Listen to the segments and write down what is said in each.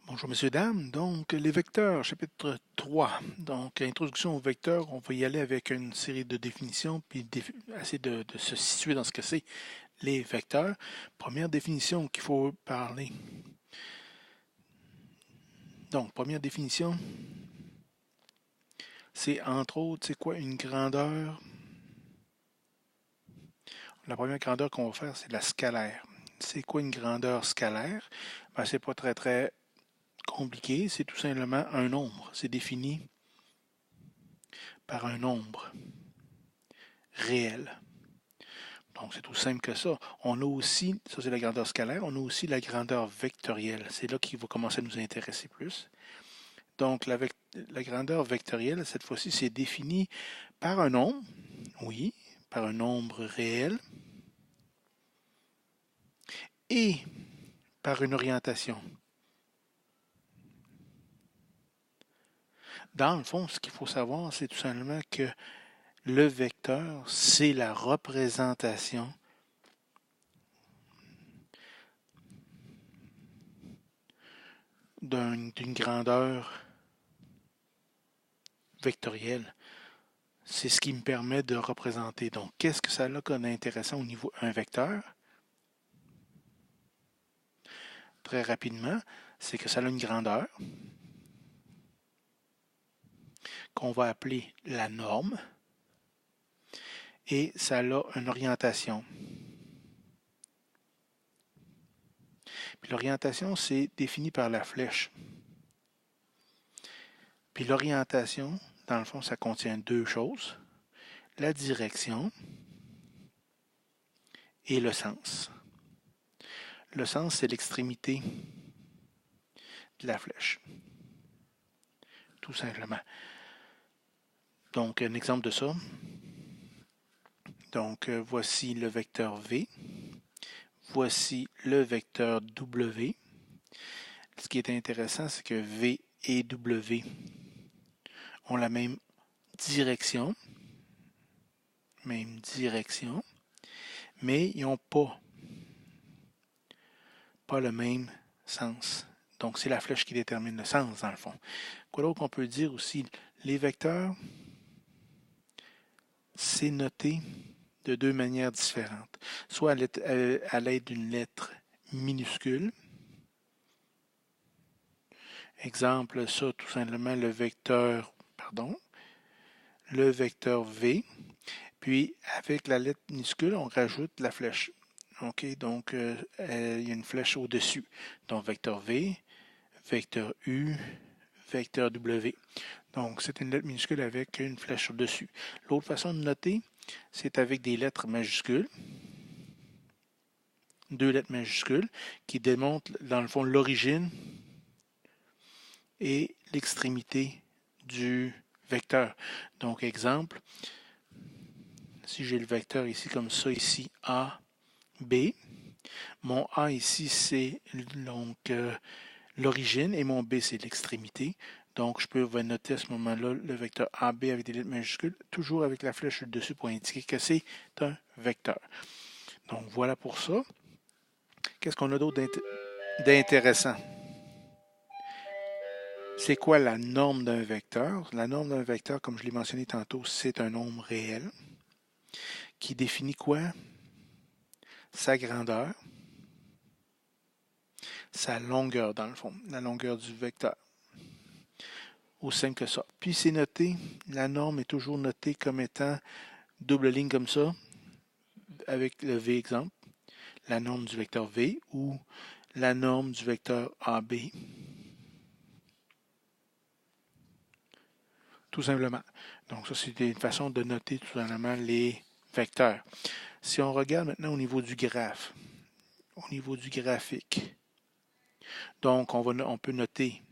Bonjour messieurs, dames. Donc, les vecteurs, chapitre 3. Donc, introduction aux vecteurs, on va y aller avec une série de définitions, puis essayer de se situer dans ce que c'est les vecteurs. Première définition qu'il faut parler. Donc, première définition, c'est entre autres, c'est quoi une grandeur? La première grandeur qu'on va faire, c'est la scalaire. C'est quoi une grandeur scalaire? Ben, c'est pas très compliqué, c'est tout simplement un nombre. C'est défini par un nombre réel. Donc, c'est tout simple que ça. On a aussi, ça c'est la grandeur scalaire, on a aussi la grandeur vectorielle. C'est là qu'il va commencer à nous intéresser plus. Donc, la grandeur vectorielle, cette fois-ci, c'est défini par un nombre, oui, par un nombre réel, et par une orientation. Dans le fond, ce qu'il faut savoir, c'est tout simplement que le vecteur, c'est la représentation d'une grandeur vectorielle. C'est ce qui me permet de représenter. Donc, qu'est-ce que ça a comme intéressant au niveau un vecteur? Très rapidement, c'est que ça a une grandeur qu'on va appeler la norme et ça a une orientation. Puis l'orientation, c'est défini par la flèche. Puis l'orientation, dans le fond, ça contient deux choses, la direction et le sens. Le sens, c'est l'extrémité de la flèche. Tout simplement. Donc, un exemple de ça. Donc, voici le vecteur V. Voici le vecteur W. Ce qui est intéressant, c'est que V et W ont la même direction, mais ils n'ont pas le même sens. Donc, c'est la flèche qui détermine le sens, dans le fond. Quoi d'autre qu'on peut dire aussi? Les vecteurs, c'est noté de deux manières différentes. Soit à l'aide d'une lettre minuscule. Exemple, ça, tout simplement, le vecteur V. Puis, avec la lettre minuscule, on rajoute la flèche. OK, donc, il y a une flèche au-dessus. Donc, vecteur V, vecteur U, vecteur W. Donc, c'est une lettre minuscule avec une flèche au-dessus. L'autre façon de noter, c'est avec des lettres majuscules. Deux lettres majuscules qui démontrent, dans le fond, l'origine et l'extrémité du vecteur. Donc, exemple, si j'ai le vecteur ici comme ça, ici, A, B, mon A ici, c'est donc l'origine et mon B, c'est l'extrémité. Donc, je peux noter à ce moment-là le vecteur AB avec des lettres majuscules, toujours avec la flèche dessus pour indiquer que c'est un vecteur. Donc, voilà pour ça. Qu'est-ce qu'on a d'autre d'intéressant? C'est quoi la norme d'un vecteur? La norme d'un vecteur, comme je l'ai mentionné tantôt, c'est un nombre réel qui définit quoi? Sa grandeur, sa longueur dans le fond, la longueur du vecteur. Aussi simple que ça. Puis c'est noté, la norme est toujours notée comme étant double ligne comme ça, avec le V exemple, la norme du vecteur V ou la norme du vecteur AB. Tout simplement. Donc ça, c'est une façon de noter tout simplement les vecteurs. Si on regarde maintenant au niveau du graphe, au niveau du graphique, donc on peut noter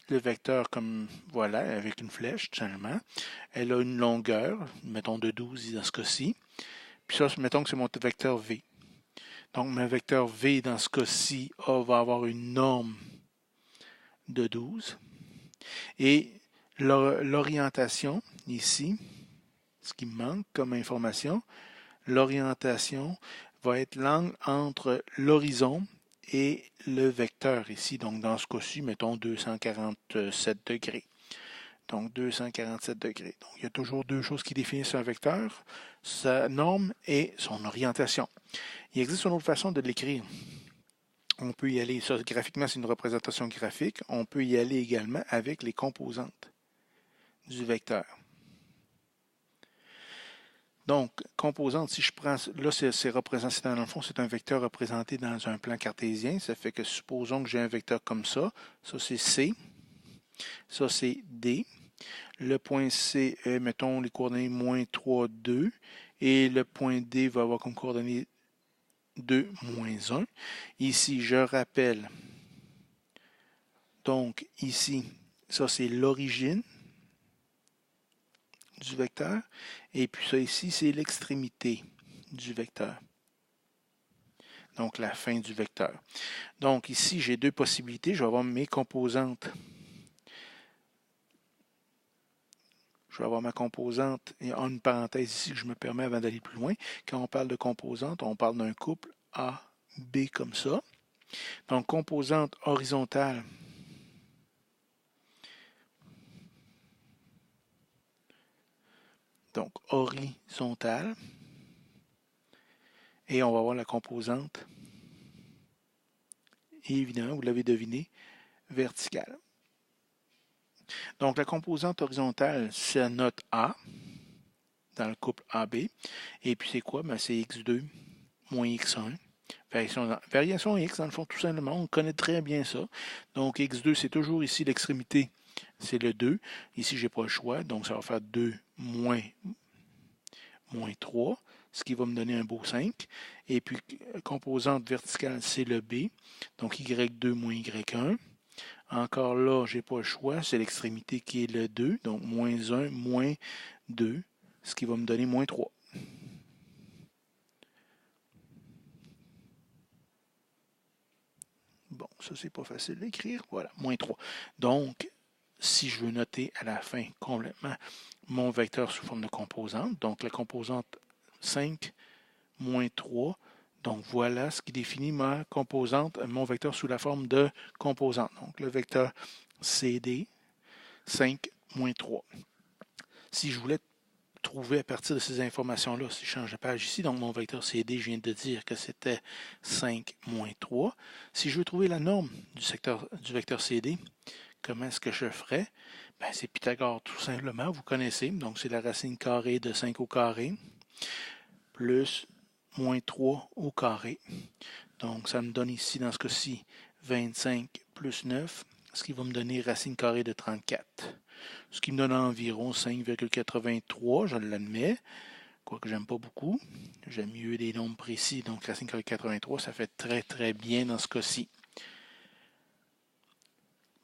le vecteur comme, voilà, avec une flèche, tout simplement. Elle a une longueur, mettons de 12 dans ce cas-ci. Puis ça, mettons que c'est mon vecteur V. Donc, mon vecteur V, dans ce cas-ci, va avoir une norme de 12. Et l'orientation, ici, ce qui me manque comme information, l'orientation va être l'angle entre l'horizon et le vecteur ici. Donc, dans ce cas-ci, mettons 247 degrés. Donc, 247 degrés. Donc, il y a toujours deux choses qui définissent un vecteur, sa norme et son orientation. Il existe une autre façon de l'écrire. On peut y aller, ça graphiquement, c'est une représentation graphique. On peut y aller également avec les composantes du vecteur. Donc, composante, si je prends, là c'est représenté dans le fond, c'est un vecteur représenté dans un plan cartésien. Ça fait que supposons que j'ai un vecteur comme ça. Ça c'est C. Ça c'est D. Le point C est, mettons, les coordonnées moins 3, 2. Et le point D va avoir comme coordonnées 2, moins 1. Ici, je rappelle, donc ici, ça c'est l'origine du vecteur, et puis ça ici, c'est l'extrémité du vecteur. Donc la fin du vecteur. Donc ici, j'ai deux possibilités. Je vais avoir mes composantes. Je vais avoir ma composante, et en une parenthèse ici que je me permets avant d'aller plus loin. Quand on parle de composante, on parle d'un couple A, B comme ça. Donc composante horizontale. Donc horizontale. Et on va avoir la composante, et évidemment, vous l'avez deviné, verticale. Donc la composante horizontale, c'est la note A, dans le couple AB. Et puis c'est quoi? Ben, c'est x2 moins x1. Variation x, dans le fond, tout simplement, on connaît très bien ça. Donc x2, c'est toujours ici l'extrémité, c'est le 2. Ici, je n'ai pas le choix, donc ça va faire 2 moins 3, ce qui va me donner un beau 5. Et puis, composante verticale, c'est le B, donc y2 moins y1. Encore là, je n'ai pas le choix, c'est l'extrémité qui est le 2, donc moins 1 moins 2, ce qui va me donner moins 3. Bon, ça, c'est pas facile d'écrire. Voilà, moins 3. Donc, si je veux noter à la fin complètement mon vecteur sous forme de composante, donc la composante 5 moins 3, donc voilà ce qui définit ma composante, mon vecteur sous la forme de composante. Donc le vecteur CD 5 moins 3. Si je voulais trouver à partir de ces informations-là, si je change de page ici, donc mon vecteur CD, je viens de dire que c'était 5 moins 3. Si je veux trouver la norme du vecteur CD, comment est-ce que je ferais? Ben, c'est Pythagore tout simplement, vous connaissez, donc c'est la racine carrée de 5 au carré, plus moins 3 au carré. Donc ça me donne ici, dans ce cas-ci, 25 plus 9, ce qui va me donner racine carrée de 34. Ce qui me donne environ 5,83, je l'admets, quoique j'aime pas beaucoup. J'aime mieux des nombres précis, donc racine carrée de 83, ça fait très très bien dans ce cas-ci.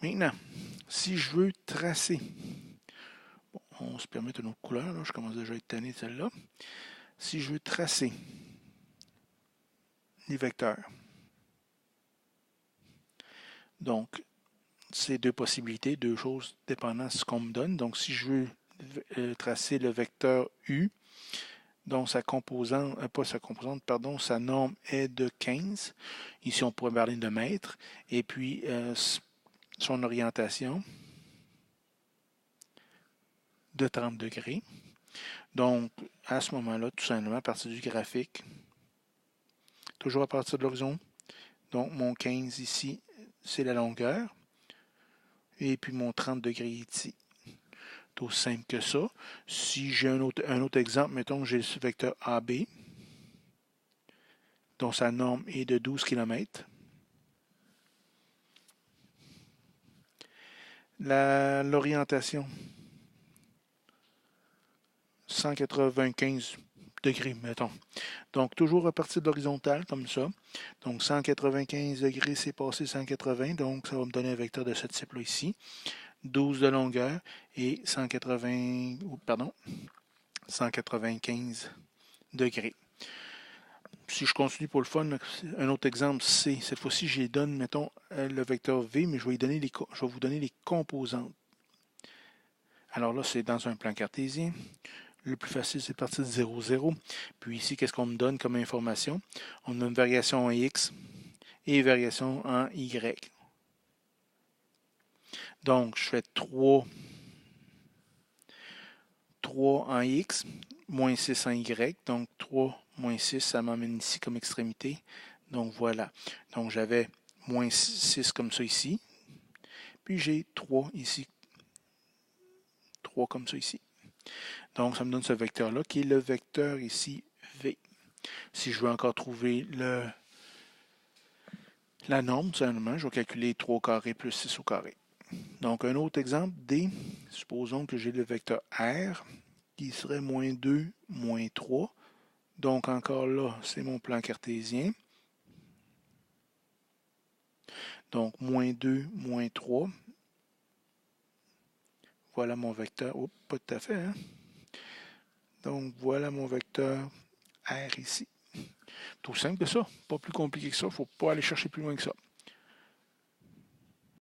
Maintenant, si je veux tracer, bon, on se permet une autre couleur, là, je commence déjà à être tanné de celle-là. Si je veux tracer les vecteurs, donc c'est deux possibilités, deux choses dépendant de ce qu'on me donne. Donc si je veux tracer le vecteur U, donc sa composante, pas sa composante, pardon, sa norme est de 15. Ici, on pourrait parler de mètres. Et puis, son orientation de 30 degrés. Donc, à ce moment-là, tout simplement, à partir du graphique, toujours à partir de l'horizon, donc mon 15 ici, c'est la longueur. Et puis mon 30 degrés ici. C'est aussi simple que ça. Si j'ai un autre exemple, mettons que j'ai ce vecteur AB, dont sa norme est de 12 km. L'orientation, 195 degrés, mettons. Donc, toujours à partir de l'horizontale, comme ça. Donc, 195 degrés, c'est passé 180. Donc, ça va me donner un vecteur de ce type-là ici. 12 de longueur et 195 degrés. Si je continue pour le fun, un autre exemple, C. Cette fois-ci, je donne, mettons, le vecteur V, mais je vais vous donner les composantes. Alors là, c'est dans un plan cartésien. Le plus facile, c'est de partir de 0, 0. Puis ici, qu'est-ce qu'on me donne comme information? On a une variation X et variation en Y. Donc, je fais 3 en X, moins 6 en Y. Donc, 3 moins 6, ça m'emmène ici comme extrémité. Donc, voilà. Donc, j'avais moins 6 comme ça ici. Puis, j'ai 3 ici. 3 comme ça ici. Donc, ça me donne ce vecteur-là, qui est le vecteur ici, V. Si je veux encore trouver la norme, tout simplement, je vais calculer 3 au carré plus 6 au carré. Donc, un autre exemple, D. Supposons que j'ai le vecteur R, qui serait moins 2, moins 3. Donc, encore là, c'est mon plan cartésien. Donc, moins 2, moins 3. Voilà mon vecteur. Oups, pas tout à fait, hein? Donc, voilà mon vecteur R ici. Tout simple que ça. Pas plus compliqué que ça. Il ne faut pas aller chercher plus loin que ça.